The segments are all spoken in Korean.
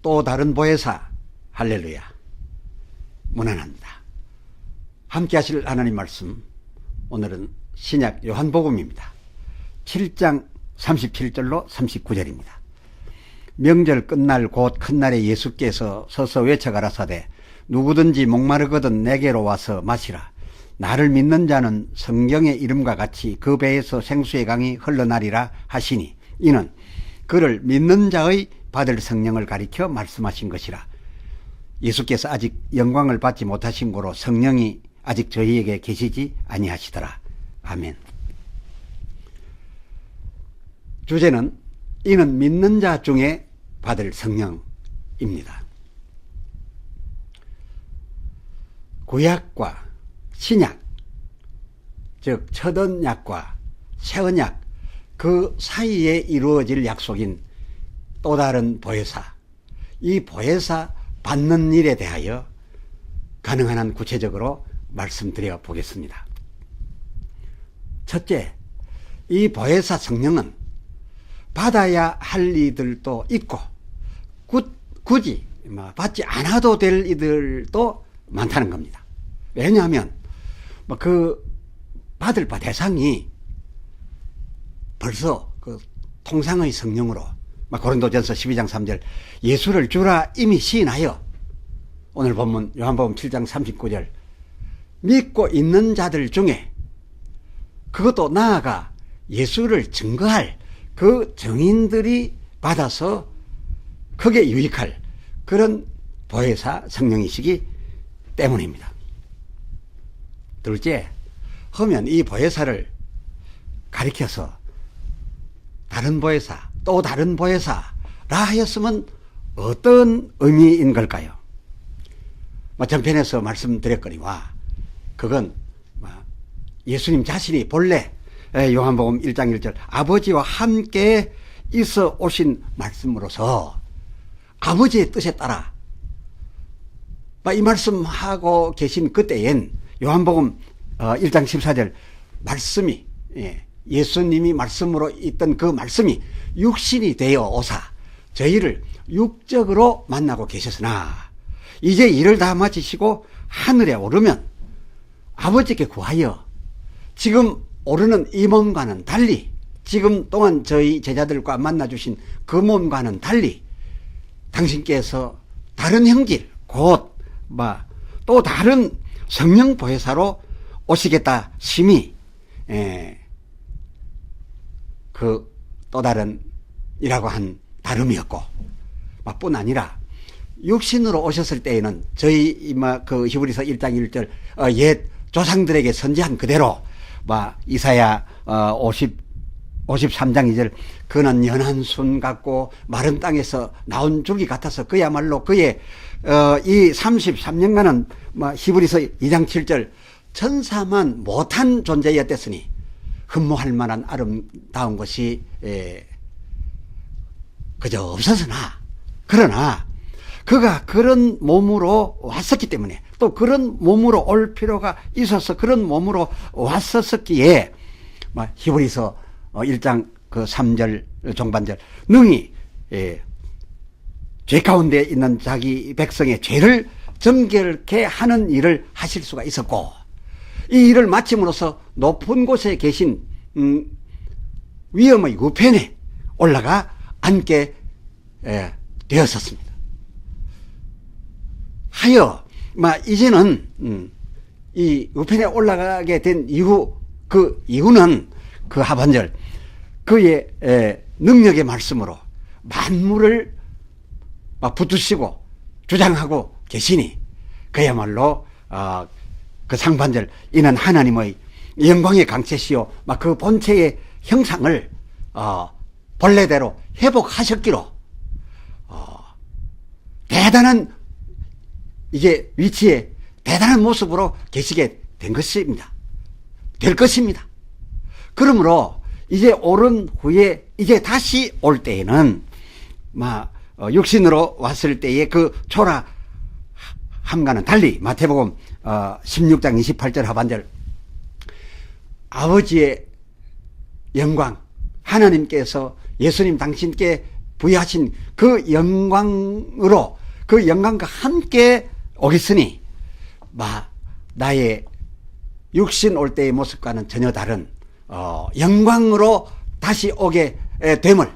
또 다른 보혜사 할렐루야 문안합니다. 함께 하실 하나님 말씀, 오늘은 신약 요한복음입니다. 7장 37절로 39절입니다. 명절 끝날 곧 큰날에 예수께서 서서 외쳐 가라사대 누구든지 목마르거든 내게로 와서 마시라. 나를 믿는 자는 성경의 이름과 같이 그 배에서 생수의 강이 흘러나리라 하시니, 이는 그를 믿는 자의 받을 성령을 가리켜 말씀하신 것이라. 예수께서 아직 영광을 받지 못하신 고로 성령이 아직 저희에게 계시지 아니하시더라. 아멘. 주제는 이는 믿는 자 중에 받을 성령입니다. 구약과 신약, 즉 첫언약과 새언약, 그 사이에 이루어질 약속인 또 다른 보혜사, 이 보혜사 받는 일에 대하여 가능한 한 구체적으로 말씀드려 보겠습니다. 첫째, 이 보혜사 성령은 받아야 할 이들도 있고 굳이 받지 않아도 될 이들도 많다는 겁니다. 왜냐하면 그 받을 바 대상이 벌써 그 통상의 성령으로 고린도전서 12장 3절 예수를 주라 이미 시인하여, 오늘 본문 요한복음 7장 39절 믿고 있는 자들 중에 그것도 나아가 예수를 증거할 그 증인들이 받아서 크게 유익할 그런 보혜사 성령이시기 때문입니다. 둘째, 하면 이 보혜사를 가리켜서 다른 보혜사, 또 다른 보혜사라 하였으면 어떤 의미인 걸까요? 전편에서 말씀드렸거니와 그건 예수님 자신이 본래 요한복음 1장 1절 아버지와 함께 있어 오신 말씀으로서 아버지의 뜻에 따라 이 말씀하고 계신 그때엔 요한복음 1장 14절 말씀이, 예수님이 말씀으로 있던 그 말씀이 육신이 되어 오사 저희를 육적으로 만나고 계셨으나 이제 일을 다 마치시고 하늘에 오르면 아버지께 구하여 지금 오르는 이 몸과는 달리, 지금 동안 저희 제자들과 만나주신 그 몸과는 달리 당신께서 다른 형질, 곧 또 다른 성령 보혜사로 오시겠다 심히 그 또 다른 이라고 한 다름이었고, 뿐 아니라 육신으로 오셨을 때에는 저희 그 히브리서 1장 1절 옛 조상들에게 선지한 그대로 이사야 53장 2절 그는 연한 순 같고 마른 땅에서 나온 줄기 같아서 그야말로 그의 이 33년간은 히브리서 2장 7절 천사만 못한 존재였댔으니 흠모할 만한 아름다운 것이 그저 없었으나, 그러나 그가 그런 몸으로 왔었기 때문에, 또 그런 몸으로 올 필요가 있어서 그런 몸으로 왔었기에 히브리서 1장 그 3절 종반절 능히 죄 가운데 있는 자기 백성의 죄를 정결케 하는 일을 하실 수가 있었고, 이 일을 마침으로써 높은 곳에 계신 위엄의 우편에 올라가 앉게 되었었습니다. 하여 이제는 이 우편에 올라가게 된 이후, 그 이유는 그 하반절 그의 능력의 말씀으로 만물을 붙드시고 주장하고 계시니, 그야말로 그 상반절 이는 하나님의 영광의 강체시요 그 본체의 형상을 본래대로 회복하셨기로 대단한 이제 위치에 대단한 모습으로 계시게 된 것입니다. 될 것입니다. 그러므로 이제 오른 후에 이제 다시 올 때에는 육신으로 왔을 때의 그 초라함과는 달리 마태복음 16장 28절 하반절 아버지의 영광, 하나님께서 예수님 당신께 부여하신 그 영광으로 그 영광과 함께 오겠으니 나의 육신 올 때의 모습과는 전혀 다른 영광으로 다시 오게 됨을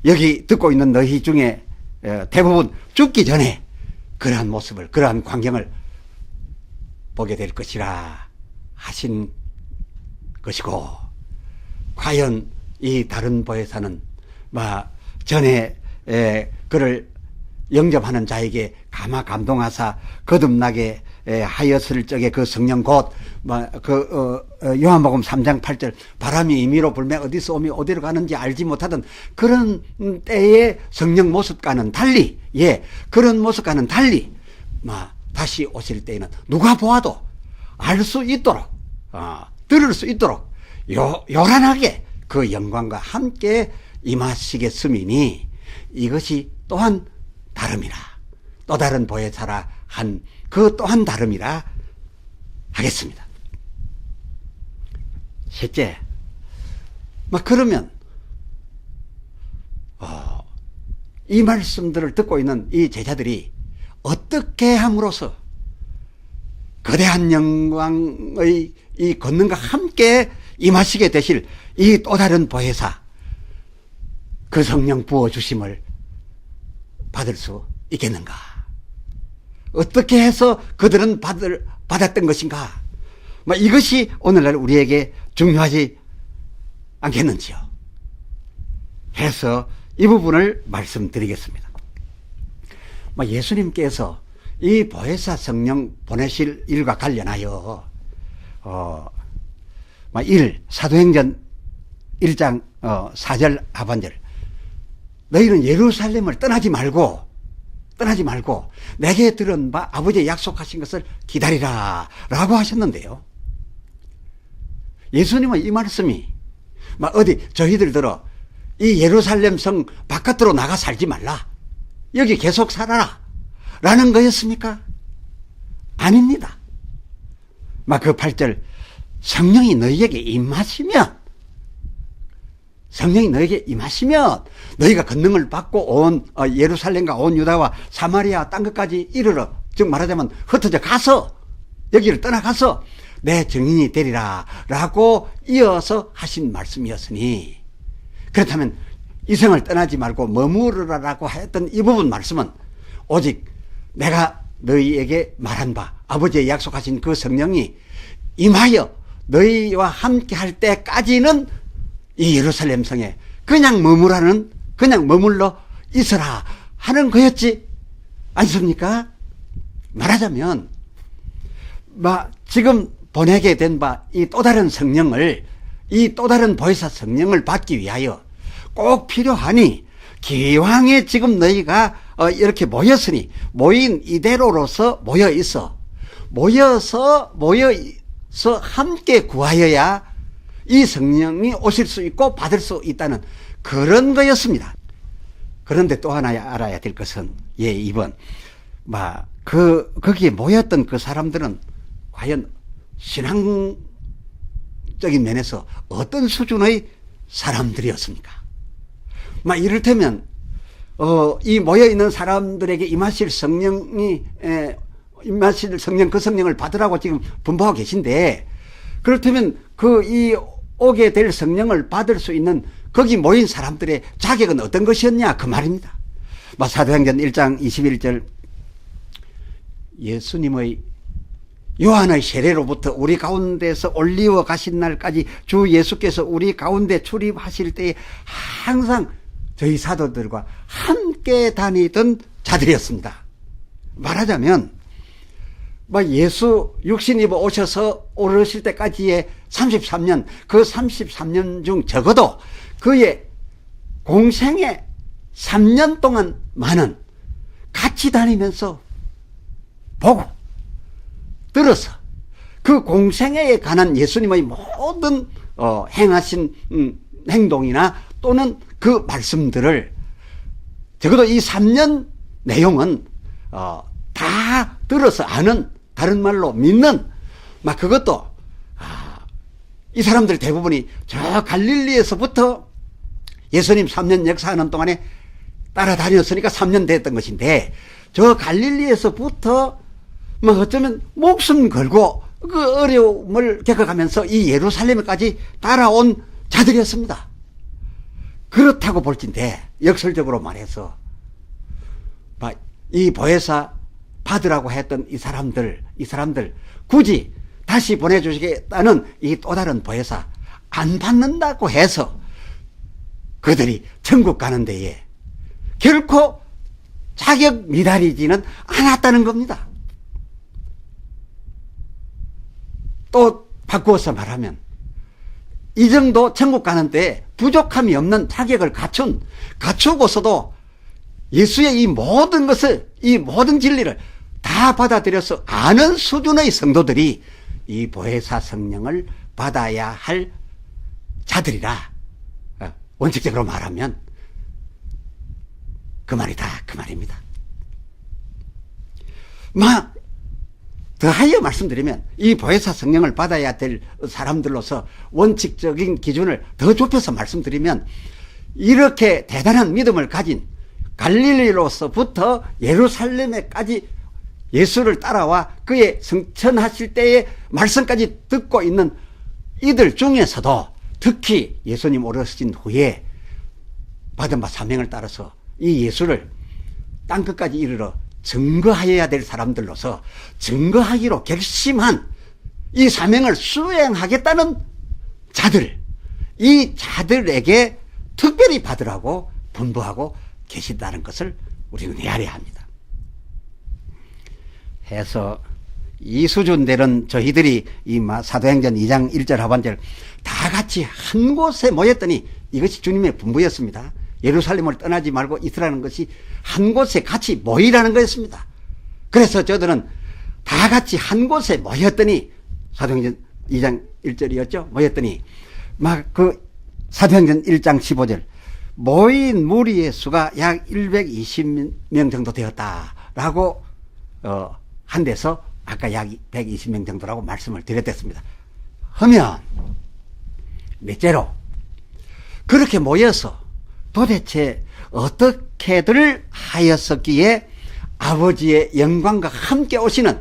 여기 듣고 있는 너희 중에 대부분 죽기 전에 그러한 모습을, 그러한 광경을 보게 될 것이라 하신 것이고, 과연 이 다른 보혜사는 전에 그를 영접하는 자에게 감동하사 거듭나게 하였을 적에 그 성령 곧 요한복음 3장 8절 바람이 임의로 불며 어디서 오며 어디로 가는지 알지 못하던 그런 때의 성령 모습과는 달리, 그런 모습과는 달리 다시 오실 때에는 누가 보아도 알 수 있도록 들을 수 있도록 요란하게 그 영광과 함께 임하시겠음이니 이것이 또한 다름이라, 또 다른 보혜사라 한 그 또한 다름이라 하겠습니다. 셋째, 그러면 이 말씀들을 듣고 있는 이 제자들이 어떻게 함으로써 거대한 영광의 이 권능과 함께 임하시게 되실 이 또 다른 보혜사, 그 성령 부어주심을 받을 수 있겠는가? 어떻게 해서 그들은 받았던 것인가? 이것이 오늘날 우리에게 중요하지 않겠는지요? 해서 이 부분을 말씀드리겠습니다. 예수님께서 이 보혜사 성령 보내실 일과 관련하여 사도행전 1장 4절 하반절 너희는 예루살렘을 떠나지 말고 내게 들은 바 아버지의 약속하신 것을 기다리라 라고 하셨는데요. 예수님은 이 말씀이 어디 저희들들어 이 예루살렘 성 바깥으로 나가 살지 말라, 여기 계속 살아라 라는 거였습니까? 아닙니다. 그 8절 성령이 너희에게 임하시면 너희가 권능을 받고 온 예루살렘과 온 유다와 사마리아 땅 끝까지 이르러, 즉 말하자면 흩어져 가서 여기를 떠나가서 내 증인이 되리라 라고 이어서 하신 말씀이었으니, 그렇다면 이생을 떠나지 말고 머무르라 라고 했던 이 부분 말씀은 오직 내가 너희에게 말한 바 아버지의 약속하신 그 성령이 임하여 너희와 함께 할 때까지는 이 예루살렘 성에 그냥 머물러 있어라 하는 거였지 않습니까? 말하자면 지금 보내게 된 바 이 또 다른 성령을, 이 또 다른 보혜사 성령을 받기 위하여 꼭 필요하니, 기왕에 지금 너희가 이렇게 모였으니 모인 이대로로서 모여서 함께 구하여야 이 성령이 오실 수 있고 받을 수 있다는 그런 거였습니다. 그런데 또 하나 알아야 될 것은 2번 거기에 모였던 그 사람들은 과연 신앙적인 면에서 어떤 수준의 사람들이었습니까? 이를테면 이 모여있는 사람들에게 임하실 성령 그 성령을 받으라고 지금 분부하고 계신데, 그렇다면 이 오게 될 성령을 받을 수 있는 거기 모인 사람들의 자격은 어떤 것이었냐 그 말입니다. 사도행전 1장 21절 예수님의 요한의 세례로부터 우리 가운데서 올리워 가신 날까지 주 예수께서 우리 가운데 출입하실 때에 항상 저희 사도들과 함께 다니던 자들이었습니다. 말하자면 예수 육신 입어 오셔서 오르실 때까지의 33년, 그 33년 중 적어도 그의 공생의 3년 동안만은 같이 다니면서 보고 들어서 그 공생애에 관한 예수님의 모든 행하신 행동이나 또는 그 말씀들을 적어도 이 3년 내용은 다 들어서 아는, 다른 말로 믿는, 그것도 이 사람들 대부분이 저 갈릴리에서부터 예수님 3년 역사하는 동안에 따라다녔으니까 3년 됐던 것인데, 저 갈릴리에서부터 뭐 어쩌면 목숨 걸고 그 어려움을 겪어가면서 이 예루살렘까지 따라온 자들이었습니다. 그렇다고 볼진데, 역설적으로 말해서 이 보혜사 받으라고 했던 이 사람들 굳이 다시 보내주시겠다는 이 또 다른 보혜사 안 받는다고 해서 그들이 천국 가는 데에 결코 자격 미달이지는 않았다는 겁니다. 또 바꾸어서 말하면 이 정도 천국 가는 데 부족함이 없는 자격을 갖추고서도 예수의 이 모든 것을, 이 모든 진리를 다 받아들여서 아는 수준의 성도들이 이 보혜사 성령을 받아야 할 자들이라, 원칙적으로 말하면 그 말이다, 그 말입니다. 더하여 말씀드리면 이 보혜사 성령을 받아야 될 사람들로서 원칙적인 기준을 더 좁혀서 말씀드리면, 이렇게 대단한 믿음을 가진 갈릴리로서부터 예루살렘에까지 예수를 따라와 그의 성천하실 때의 말씀까지 듣고 있는 이들 중에서도 특히 예수님 오르신 후에 받은 바 사명을 따라서 이 예수를 땅끝까지 이르러 증거하여야 될 사람들로서 증거하기로 결심한 이 사명을 수행하겠다는 자들, 이 자들에게 특별히 받으라고 분부하고 계신다는 것을 우리는 헤아려야 합니다. 해서 이 수준들은 저희들이 이 사도행전 2장 1절 하반절 다 같이 한 곳에 모였더니 이것이 주님의 분부였습니다. 예루살렘을 떠나지 말고 있으라는 것이 한 곳에 같이 모이라는 거였습니다. 그래서 저들은 다 같이 한 곳에 모였더니, 사도행전 2장 1절이었죠. 모였더니 사도행전 1장 15절 모인 무리의 수가 약 120명 정도 되었다라고 한 데서 아까 약 120명 정도라고 말씀을 드렸습니다. 하면 넷째로 그렇게 모여서 도대체 어떻게들 하였었기에 아버지의 영광과 함께 오시는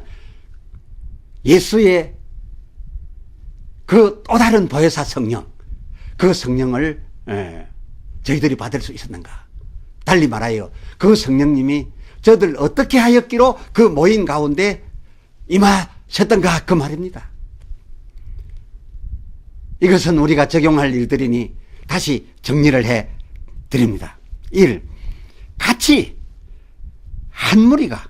예수의 그 또 다른 보혜사 성령, 그 성령을 저희들이 받을 수 있었는가? 달리 말하여 그 성령님이 저들 어떻게 하였기로 그 모인 가운데 임하셨던가, 그 말입니다. 이것은 우리가 적용할 일들이니 다시 정리를 해 드립니다. 1. 같이 한 무리가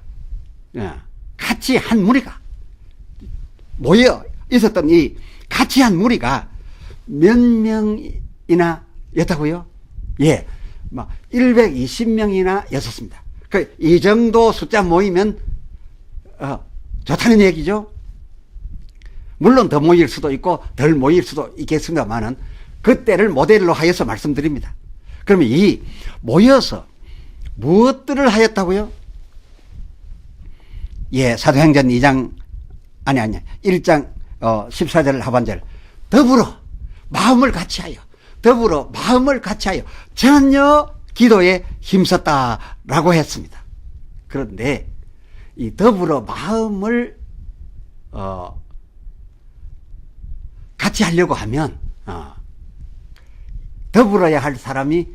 모여 있었던 이 같이 한 무리가 몇 명이나 였다고요? 예, 120명이나 였었습니다. 이 정도 숫자 모이면 좋다는 얘기죠. 물론 더 모일 수도 있고 덜 모일 수도 있겠습니다만은 그때를 모델로 하여서 말씀드립니다. 그러면 이 모여서 무엇들을 하였다고요? 예, 사도행전 1장 14절 하반절 더불어 마음을 같이하여 전혀 기도에 힘썼다라고 했습니다. 그런데 이 더불어 마음을 같이 하려고 하면 더불어야 할 사람이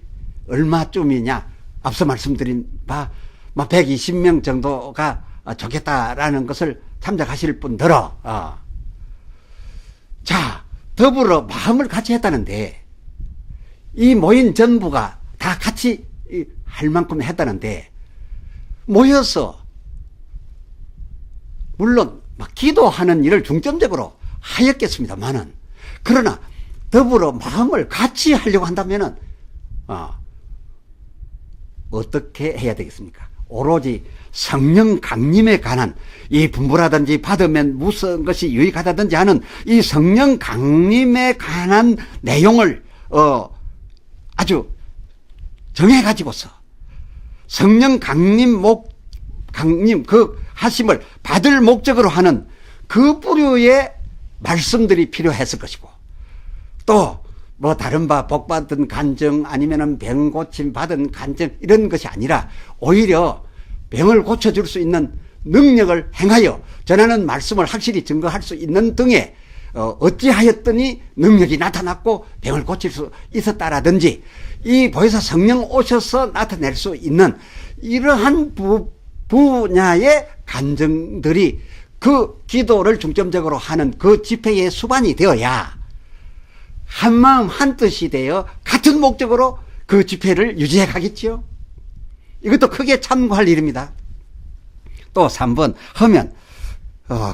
얼마쯤이냐? 앞서 말씀드린 바 120명 정도가 좋겠다라는 것을 참작하실 분들어 자, 더불어 마음을 같이 했다는데, 이 모인 전부가 다 같이 할 만큼 했다는데, 모여서 물론 기도하는 일을 중점적으로 하였겠습니다만은, 그러나 더불어 마음을 같이 하려고 한다면은 어떻게 해야 되겠습니까? 오로지 성령 강림에 관한 이 분부라든지 받으면 무슨 것이 유익하다든지 하는 이 성령 강림에 관한 내용을 아주 정해가지고서 성령 강림 그 하심을 받을 목적으로 하는 그 부류의 말씀들이 필요했을 것이고, 또 뭐 다른 바 복받은 간증 아니면은 병 고침 받은 간증 이런 것이 아니라 오히려 병을 고쳐줄 수 있는 능력을 행하여 전하는 말씀을 확실히 증거할 수 있는 등의 어찌하였더니 능력이 나타났고 병을 고칠 수 있었다라든지 이 보혜사 성령 오셔서 나타낼 수 있는 이러한 분야의 간증들이 그 기도를 중점적으로 하는 그 집회의 수반이 되어야 한마음 한뜻이 되어 같은 목적으로 그 집회를 유지해 가겠지요. 이것도 크게 참고할 일입니다. 또 3번 하면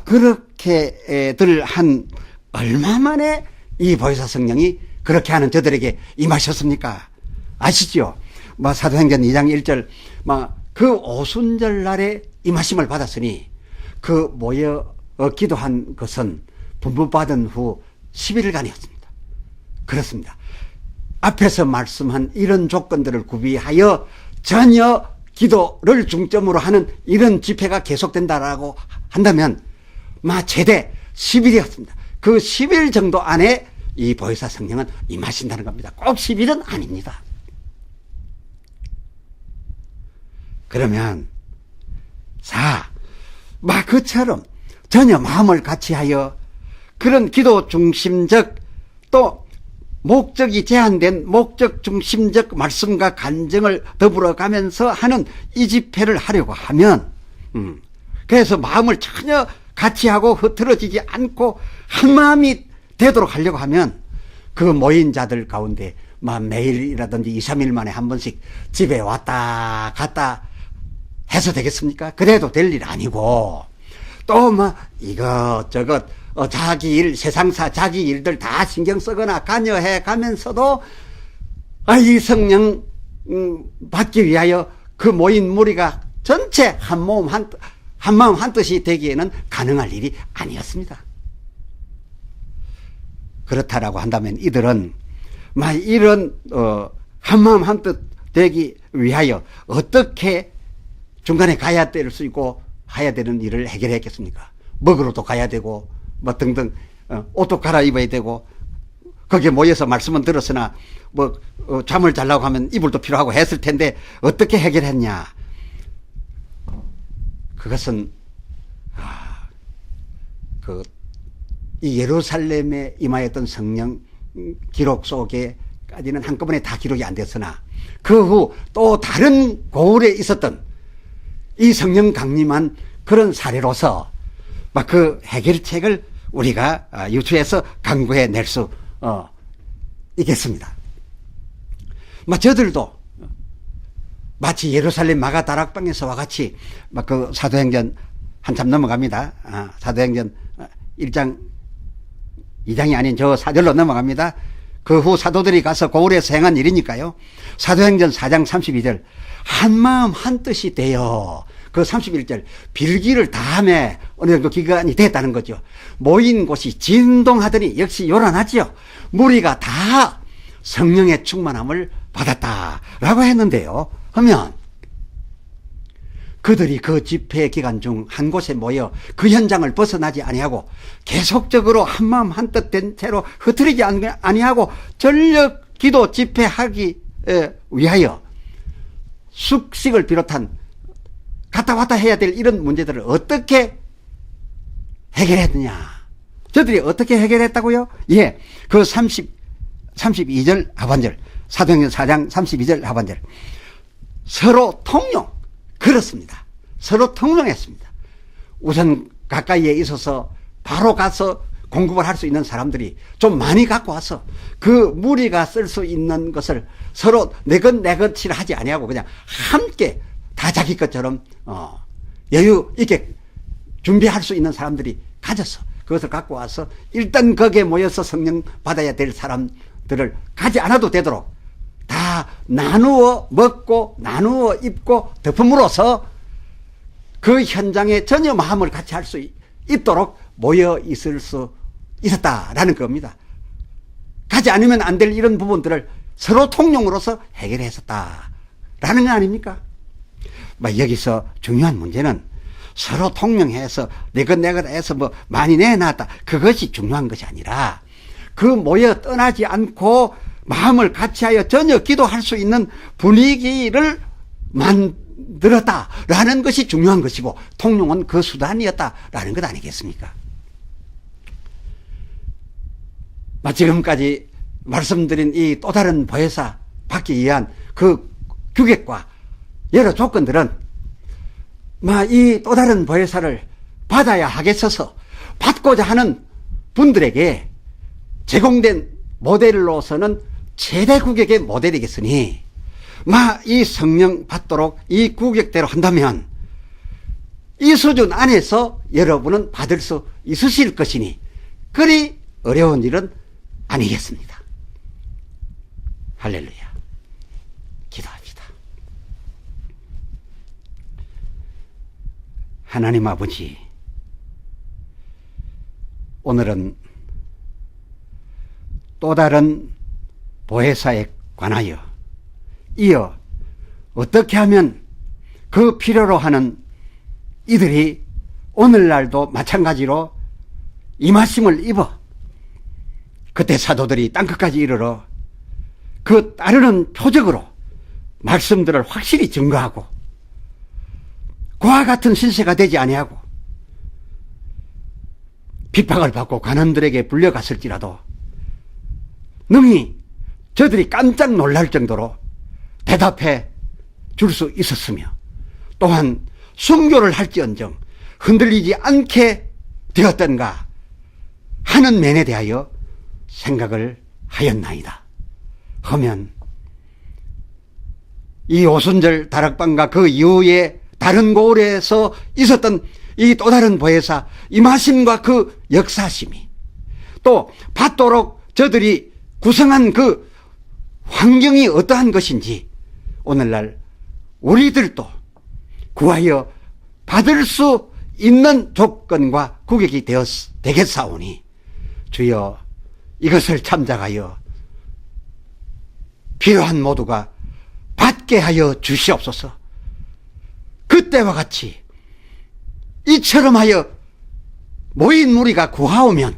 그렇게들 한 얼마 만에 이 보혜사 성령이 그렇게 하는 저들에게 임하셨습니까? 아시죠? 사도행전 2장 1절 그 오순절 날에 임하심을 받았으니 그 모여 기도한 것은 분부받은 후 11일간이었습니다. 그렇습니다. 앞에서 말씀한 이런 조건들을 구비하여 전혀 기도를 중점으로 하는 이런 집회가 계속된다라고 한다면 최대 10일이었습니다. 그 10일 정도 안에 이 보혜사 성령은 임하신다는 겁니다. 꼭 10일은 아닙니다. 그러면 그처럼 전혀 마음을 같이하여 그런 기도 중심적 또 목적이 제한된 목적 중심적 말씀과 간증을 더불어 가면서 하는 이 집회를 하려고 하면 그래서 마음을 전혀 같이 하고 흐트러지지 않고 한마음이 되도록 하려고 하면 그 모인 자들 가운데 매일이라든지 2, 3일 만에 한 번씩 집에 왔다 갔다 해서 되겠습니까? 그래도 될 일 아니고 또 이것저것 자기 일 세상사 자기 일들 다 신경 쓰거나 관여해 가면서도 이 성령 받기 위하여 그 모인 무리가 전체 한마음 한뜻이 되기에는 가능할 일이 아니었습니다. 그렇다라고 한다면 이들은 이런 한마음 한뜻 되기 위하여 어떻게 중간에 가야 될 수 있고 해야 되는 일을 해결했겠습니까? 먹으러도 가야 되고 등등 옷도 갈아입어야 되고 거기에 모여서 말씀은 들었으나 잠을 자려고 하면 이불도 필요하고 했을 텐데 어떻게 해결했냐? 그것은 이 예루살렘에 임하였던 성령 기록 속에까지는 한꺼번에 다 기록이 안 됐으나 그 후 또 다른 고을에 있었던 이 성령 강림한 그런 사례로서 그 해결책을 우리가 유추해서 강구해 낼 수 있겠습니다. 저들도 마치 예루살렘 마가다락방에서와 같이 그 사도행전 한참 넘어갑니다. 사도행전 1장 2장이 아닌 저 4절로 넘어갑니다. 그 후 사도들이 가서 고을에서 행한 일이니까요. 사도행전 4장 32절 한마음 한뜻이 되어 그 31절 빌기를 다함에 어느 정도 기간이 됐다는 거죠. 모인 곳이 진동하더니 역시 요란하지요. 무리가 다 성령의 충만함을 받았다라고 했는데요. 하면 그들이 그 집회 기간 중 한 곳에 모여 그 현장을 벗어나지 아니하고 계속적으로 한마음 한뜻 된 채로 흐트리지 아니하고 전력 기도 집회하기 위하여 숙식을 비롯한 갔다 왔다 해야 될 이런 문제들을 어떻게 해결했느냐? 저들이 어떻게 해결했다고요? 그 32절 하반절, 사도행전 4장 32절 하반절. 서로 통용. 그렇습니다. 서로 통용했습니다. 우선 가까이에 있어서 바로 가서 공급을 할 수 있는 사람들이 좀 많이 갖고 와서 그 무리가 쓸 수 있는 것을 서로 내 것 내 것이라 하지 아니하고 그냥 함께 다 자기 것처럼 여유 있게 준비할 수 있는 사람들이 가져서 그것을 갖고 와서 일단 거기에 모여서 성령 받아야 될 사람들을 가지 않아도 되도록 다 나누어 먹고 나누어 입고 덮음으로써 그 현장에 전혀 마음을 같이 할 수 있도록 모여 있을 수 있었다라는 겁니다. 가지 않으면 안 될 이런 부분들을 서로 통용으로서 해결했었다라는 거 아닙니까? 여기서 중요한 문제는 서로 통용해서 내 것 해서 많이 내놨다 그것이 중요한 것이 아니라 그 모여 떠나지 않고 마음을 같이하여 전혀 기도할 수 있는 분위기를 만들었다라는 것이 중요한 것이고, 통용은 그 수단이었다라는 것 아니겠습니까? 지금까지 말씀드린 이 또 다른 보혜사 받기 위한 그 규격과 여러 조건들은 이 또 다른 보혜사를 받아야 하겠어서 받고자 하는 분들에게 제공된 모델로서는 최대 규격의 모델이겠으니, 이 성령 받도록 이 규격대로 한다면 이 수준 안에서 여러분은 받을 수 있으실 것이니 그리 어려운 일은 아니겠습니다. 할렐루야. 기도합시다. 하나님 아버지, 오늘은 또 다른 보혜사에 관하여 이어 어떻게 하면 그 필요로 하는 이들이 오늘날도 마찬가지로 임하심을 입어 그때 사도들이 땅끝까지 이르러 그 따르는 표적으로 말씀들을 확실히 증거하고 그와 같은 신세가 되지 아니하고 핍박을 받고 관원들에게 불려갔을지라도 능히 저들이 깜짝 놀랄 정도로 대답해 줄 수 있었으며, 또한 순교를 할지언정 흔들리지 않게 되었던가 하는 면에 대하여 생각을 하였나이다. 하면 이 오순절 다락방과 그 이후에 다른 고을에서 있었던 이 또 다른 보혜사 임하심과 그 역사심이, 또 받도록 저들이 구성한 그 환경이 어떠한 것인지 오늘날 우리들도 구하여 받을 수 있는 조건과 규격이 되겠사오니 주여 이것을 참작하여 필요한 모두가 받게 하여 주시옵소서. 그때와 같이 이처럼 하여 모인 무리가 구하오면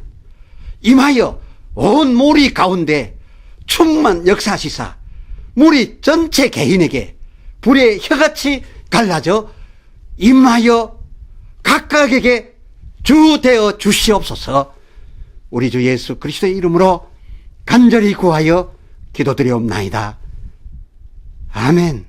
임하여 온 무리 가운데 충만 역사시사 무리 전체 개인에게 불의 혀같이 갈라져 임하여 각각에게 주 되어 주시옵소서. 우리 주 예수 그리스도의 이름으로 간절히 구하여 기도드리옵나이다. 아멘.